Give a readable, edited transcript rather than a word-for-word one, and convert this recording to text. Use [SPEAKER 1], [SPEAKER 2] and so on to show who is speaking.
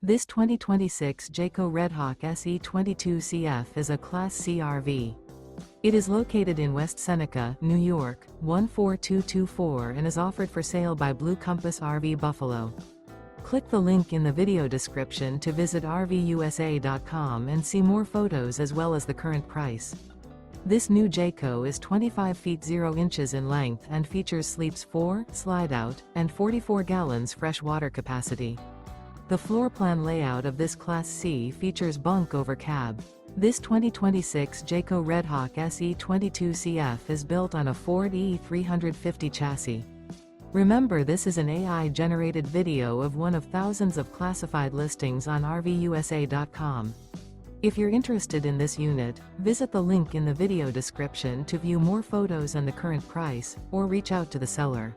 [SPEAKER 1] This 2026 Jayco Redhawk SE 22CF is a Class C RV. It is located in West Seneca, New York, 14224 and is offered for sale by Blue Compass RV Buffalo. Click the link in the video description to visit RVUSA.com and see more photos as well as the current price. This new Jayco is 25 feet 0 inches in length and features sleeps 4, Slideout, and 44 gallons fresh water capacity. The floor plan layout of this Class C features Bunk Over Cab. This 2026 Jayco Redhawk SE 22CF is built on a Ford E350 chassis. Remember, this is an AI-generated video of one of thousands of classified listings on RVUSA.com. If you're interested in this unit, visit the link in the video description to view more photos and the current price, or reach out to the seller.